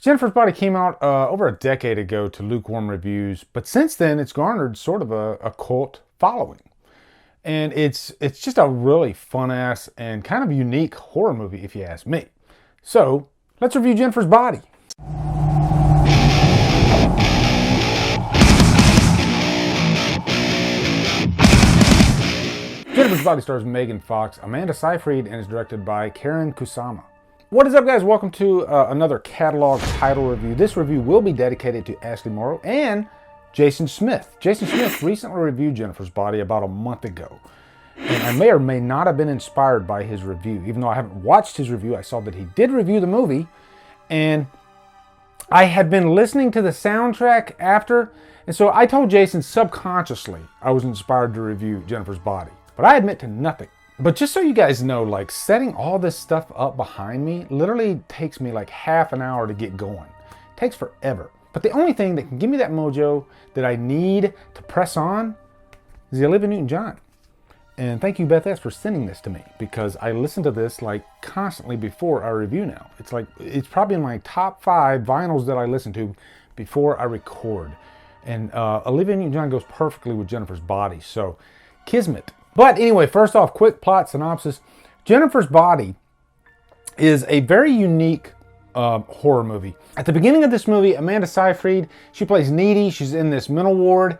Jennifer's Body came out over a decade ago to lukewarm reviews, but since then it's garnered sort of a cult following. And it's just a really fun-ass and kind of unique horror movie, if you ask me. So, let's review Jennifer's Body. Jennifer's Body stars Megan Fox, Amanda Seyfried, and is directed by Karen Kusama. What is up, guys? Welcome to another catalog title review. This review will be dedicated to Ashley Morrow and Jason Smith. Jason Smith recently reviewed Jennifer's Body about a month ago. And I may or may not have been inspired by his review. Even though I haven't watched his review, I saw that he did review the movie. And I had been listening to the soundtrack after. And so I told Jason subconsciously I was inspired to review Jennifer's Body. But I admit to nothing. But just so you guys know, like, setting all this stuff up behind me literally takes me like half an hour to get going. It takes forever. But the only thing that can give me that mojo that I need to press on is the Olivia Newton-John. And thank you, Beth S., for sending this to me, because I listen to this like constantly before I review now. It's probably in my top 5 vinyls that I listen to before I record. And Olivia Newton-John goes perfectly with Jennifer's Body, so kismet. But anyway, first off, quick plot synopsis. Jennifer's Body is a very unique horror movie. At the beginning of this movie, Amanda Seyfried, she plays Needy. She's in this mental ward.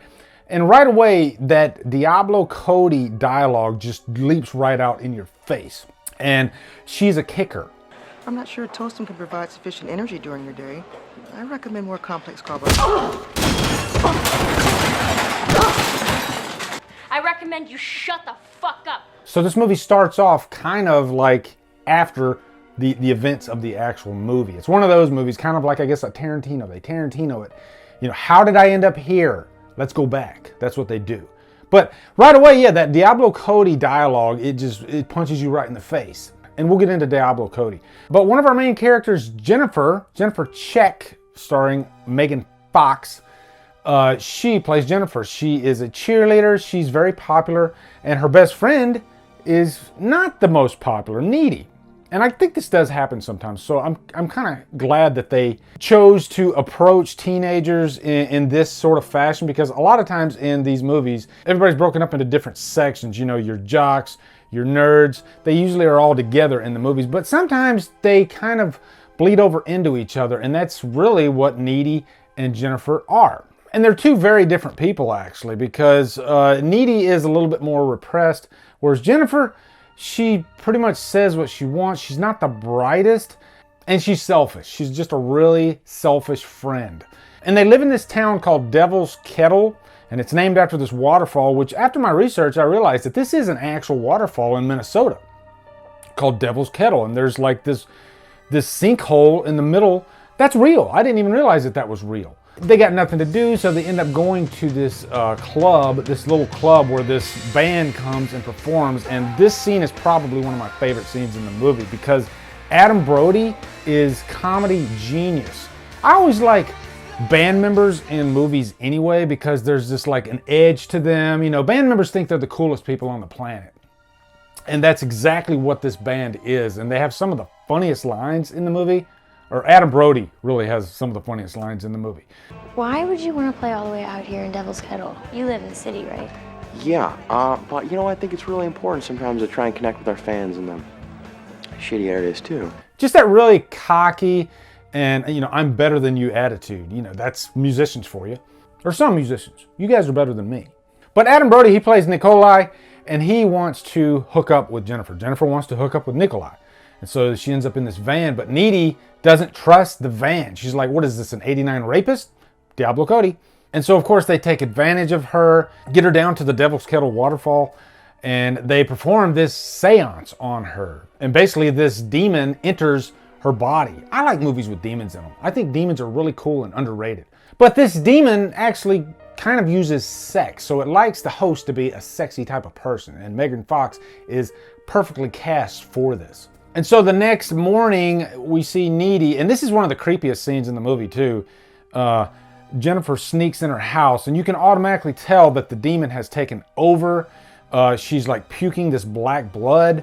And right away, that Diablo Cody dialogue just leaps right out in your face. And she's a kicker. I'm not sure toasting can provide sufficient energy during your day. I recommend more complex carbohydrates. I recommend you shut the fuck up. So this movie starts off kind of like after the events of the actual movie. It's one of those movies, kind of like, I guess, a Tarantino. They Tarantino it. You know, how did I end up here? Let's go back. That's what they do. But right away, yeah, that Diablo Cody dialogue, it punches you right in the face. And we'll get into Diablo Cody. But one of our main characters, Jennifer Check, starring Megan Fox, she plays Jennifer. She is a cheerleader. She's very popular. And her best friend is not the most popular, Needy. And I think this does happen sometimes. So I'm kind of glad that they chose to approach teenagers in this sort of fashion, because a lot of times in these movies, everybody's broken up into different sections. You know, your jocks, your nerds. They usually are all together in the movies. But sometimes they kind of bleed over into each other. And that's really what Needy and Jennifer are. And they're two very different people, actually, because Needy is a little bit more repressed, whereas Jennifer, she pretty much says what she wants. She's not the brightest, and she's selfish. She's just a really selfish friend. And they live in this town called Devil's Kettle, and it's named after this waterfall, which after my research, I realized that this is an actual waterfall in Minnesota called Devil's Kettle. And there's like this sinkhole in the middle. That's real. I didn't even realize that was real. They got nothing to do, so they end up going to this club, this little club where this band comes and performs. And this scene is probably one of my favorite scenes in the movie, because Adam Brody is comedy genius. I always like band members in movies anyway, because there's just like an edge to them. You know, band members think they're the coolest people on the planet. And that's exactly what this band is. And they have some of the funniest lines in the movie. Or Adam Brody really has some of the funniest lines in the movie. Why would you want to play all the way out here in Devil's Kettle? You live in the city, right? Yeah, but you know, I think it's really important sometimes to try and connect with our fans in the shitty areas too. Just that really cocky and, you know, I'm better than you attitude. You know, that's musicians for you. Or some musicians. You guys are better than me. But Adam Brody, he plays Nikolai, and he wants to hook up with Jennifer. Jennifer wants to hook up with Nikolai. And so she ends up in this van, but Needy doesn't trust the van. She's like, what is this, an 89 rapist? Diablo Cody. And so, of course, they take advantage of her, get her down to the Devil's Kettle waterfall, and they perform this seance on her. And basically, this demon enters her body. I like movies with demons in them. I think demons are really cool and underrated. But this demon actually kind of uses sex. So it likes the host to be a sexy type of person. And Megan Fox is perfectly cast for this. And so the next morning, we see Needy, and this is one of the creepiest scenes in the movie too. Jennifer sneaks in her house, and you can automatically tell that the demon has taken over. She's like puking this black blood.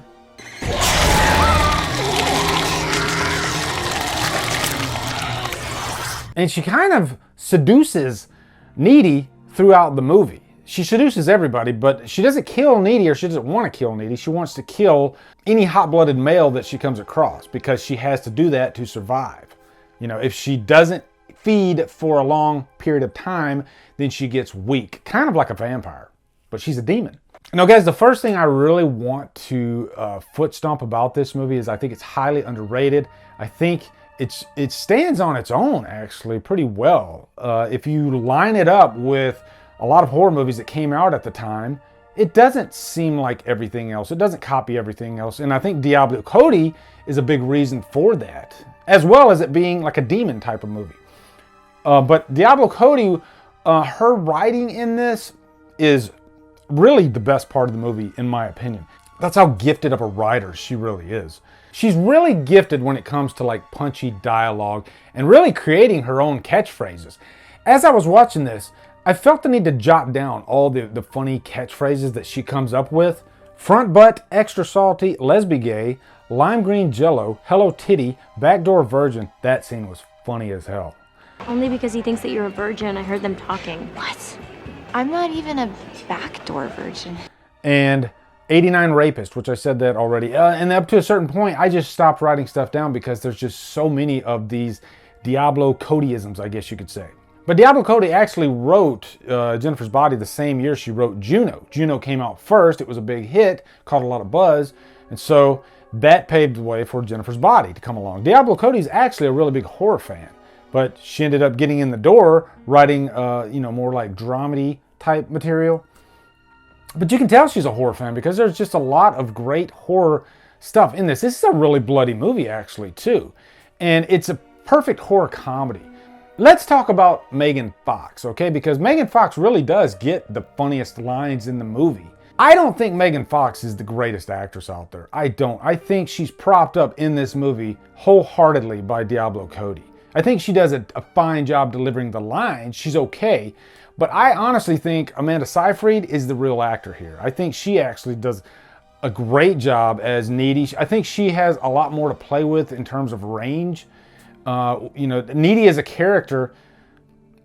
And she kind of seduces Needy throughout the movie. She seduces everybody, but she doesn't kill Needy, or she doesn't want to kill Needy. She wants to kill any hot-blooded male that she comes across because she has to do that to survive. You know, if she doesn't feed for a long period of time, then she gets weak, kind of like a vampire, but she's a demon. Now, guys, the first thing I really want to foot stomp about this movie is I think it's highly underrated. I think it stands on its own, actually, pretty well. If you line it up with a lot of horror movies that came out at the time, it doesn't seem like everything else. It doesn't copy everything else. And I think Diablo Cody is a big reason for that, as well as it being like a demon type of movie. But Diablo Cody, her writing in this is really the best part of the movie, in my opinion. That's how gifted of a writer she really is. She's really gifted when it comes to like punchy dialogue and really creating her own catchphrases. As I was watching this, I felt the need to jot down all the funny catchphrases that she comes up with. Front butt, extra salty, lesbi gay, lime green jello, hello titty, backdoor virgin. That scene was funny as hell. Only because he thinks that you're a virgin. I heard them talking. What? I'm not even a backdoor virgin. And 89 rapist, which I said that already. And up to a certain point, I just stopped writing stuff down because there's just so many of these Diablo Codyisms, I guess you could say. But Diablo Cody actually wrote Jennifer's Body the same year she wrote Juno. Juno came out first. It was a big hit, caught a lot of buzz. And so that paved the way for Jennifer's Body to come along. Diablo Cody's actually a really big horror fan, but she ended up getting in the door writing, more like dramedy type material. But you can tell she's a horror fan because there's just a lot of great horror stuff in this. This is a really bloody movie, actually, too. And it's a perfect horror comedy. Let's talk about Megan Fox, okay? Because Megan Fox really does get the funniest lines in the movie. I don't think Megan Fox is the greatest actress out there. I don't. I think she's propped up in this movie wholeheartedly by Diablo Cody. I think she does a fine job delivering the lines. She's okay. But I honestly think Amanda Seyfried is the real actor here. I think she actually does a great job as Needy. I think she has a lot more to play with in terms of range. Needy is a character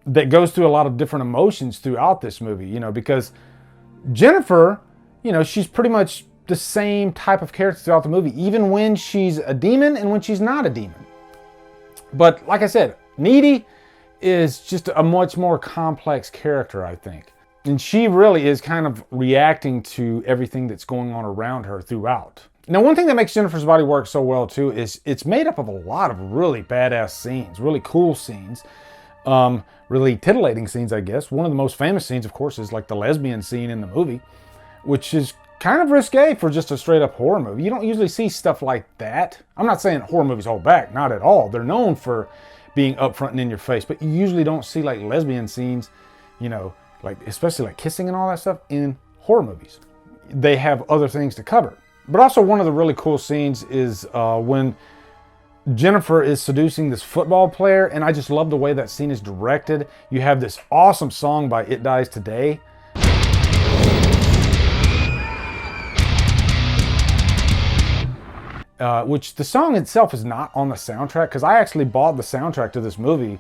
that goes through a lot of different emotions throughout this movie, because Jennifer, she's pretty much the same type of character throughout the movie, even when she's a demon and when she's not a demon. But like I said, Needy is just a much more complex character, I think. And she really is kind of reacting to everything that's going on around her throughout. Now, one thing that makes Jennifer's Body work so well, too, is it's made up of a lot of really badass scenes, really cool scenes, really titillating scenes, I guess. One of the most famous scenes, of course, is like the lesbian scene in the movie, which is kind of risque for just a straight up horror movie. You don't usually see stuff like that. I'm not saying horror movies hold back, not at all. They're known for being upfront and in your face, but you usually don't see like lesbian scenes, like especially like kissing and all that stuff in horror movies. They have other things to cover. But also one of the really cool scenes is when Jennifer is seducing this football player, and I just love the way that scene is directed. You have this awesome song by It Dies Today. Which the song itself is not on the soundtrack, because I actually bought the soundtrack to this movie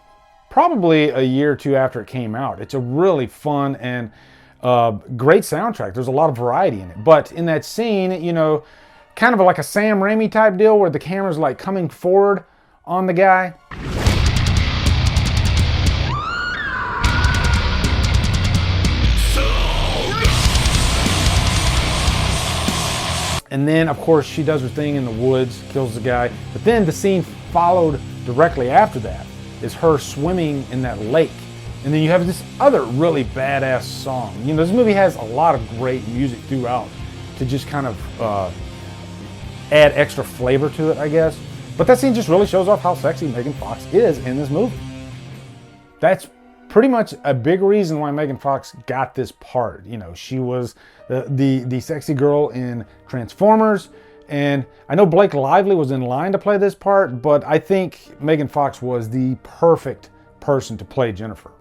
probably a year or two after it came out. It's a really fun and great soundtrack. There's a lot of variety in it. But in that scene, kind of like a Sam Raimi type deal where the camera's like coming forward on the guy. And then, of course, she does her thing in the woods, kills the guy. But then the scene followed directly after that is her swimming in that lake. And then you have this other really badass song. This movie has a lot of great music throughout to just kind of add extra flavor to it, I guess. But that scene just really shows off how sexy Megan Fox is in this movie. That's pretty much a big reason why Megan Fox got this part. She was the sexy girl in Transformers, and I know Blake Lively was in line to play this part, but I think Megan Fox was the perfect person to play Jennifer.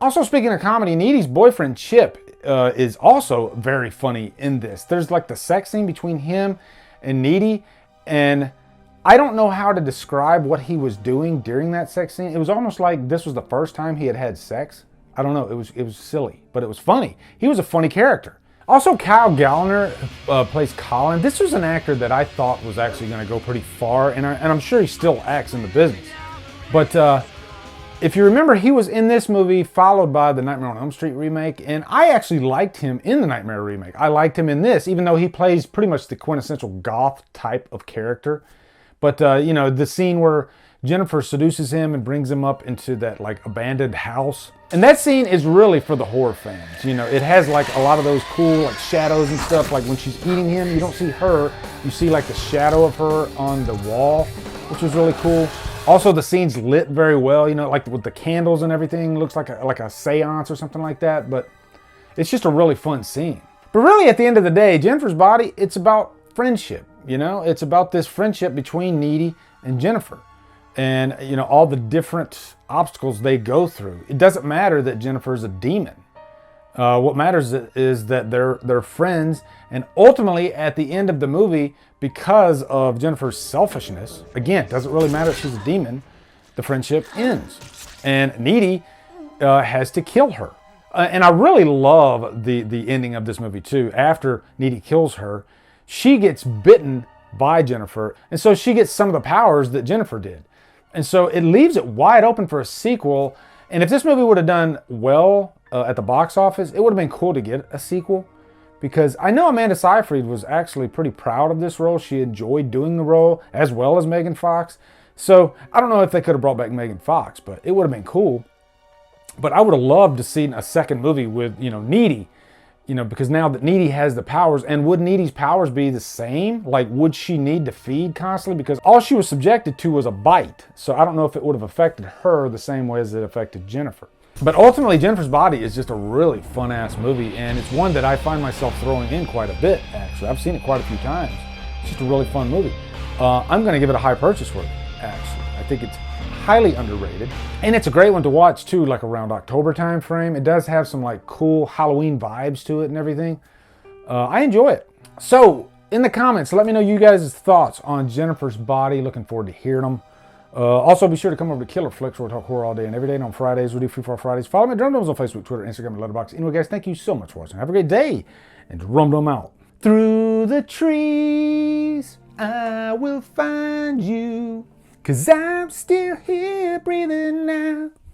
Also, speaking of comedy, Needy's boyfriend Chip is also very funny in this. There's like the sex scene between him and Needy, and I don't know how to describe what he was doing during that sex scene. It was almost like this was the first time he had had sex. I don't know. It was silly, but it was funny. He was a funny character. Also, Kyle Gallner plays Colin. This was an actor that I thought was actually going to go pretty far, and I'm sure he still acts in the business. But if you remember, he was in this movie, followed by the Nightmare on Elm Street remake, and I actually liked him in the Nightmare remake. I liked him in this, even though he plays pretty much the quintessential goth type of character. But, you know, the scene where Jennifer seduces him and brings him up into that, like, abandoned house. And that scene is really for the horror fans. You know, it has, like, a lot of those cool, like, shadows and stuff. Like, when she's eating him, you don't see her. You see, like, the shadow of her on the wall, which was really cool. Also, the scene's lit very well, you know, like with the candles and everything. Looks like a seance or something like that. But it's just a really fun scene. But really, at the end of the day, Jennifer's Body, it's about friendship. You know, it's about this friendship between Needy and Jennifer. And, you know, all the different obstacles they go through. It doesn't matter that Jennifer's a demon. What matters is that they're friends. And ultimately, at the end of the movie, because of Jennifer's selfishness, again, doesn't really matter if she's a demon, the friendship ends. And Needy has to kill her. And I really love the ending of this movie, too. After Needy kills her, she gets bitten by Jennifer, and so she gets some of the powers that Jennifer did. And so it leaves it wide open for a sequel. And if this movie would have done well at the box office, it would have been cool to get a sequel. Because I know Amanda Seyfried was actually pretty proud of this role. She enjoyed doing the role, as well as Megan Fox. So I don't know if they could have brought back Megan Fox, but it would have been cool. But I would have loved to see a second movie with, you know, Needy. You know, because now that Needy has the powers, and would Needy's powers be the same? Like, would she need to feed constantly? Because all she was subjected to was a bite. So I don't know if it would have affected her the same way as it affected Jennifer. But ultimately, Jennifer's Body is just a really fun-ass movie, and it's one that I find myself throwing in quite a bit, actually. I've seen it quite a few times. It's just a really fun movie. I'm going to give it a high purchase worth, actually. I think it's highly underrated. And it's a great one to watch too, like around October time frame. It does have some like cool Halloween vibes to it and everything. I enjoy it. So in the comments, let me know you guys' thoughts on Jennifer's Body. Looking forward to hearing them. Also, be sure to come over to Killer Flicks, where we talk horror all day and every day. And on Fridays, we do Free For Fridays. Follow me at Drumdums on Facebook, Twitter, Instagram, and Letterboxd. Anyway, guys, thank you so much for watching. Have a great day, and Drumdum out. Through the trees, I will find you. 'Cause I'm still here breathing now.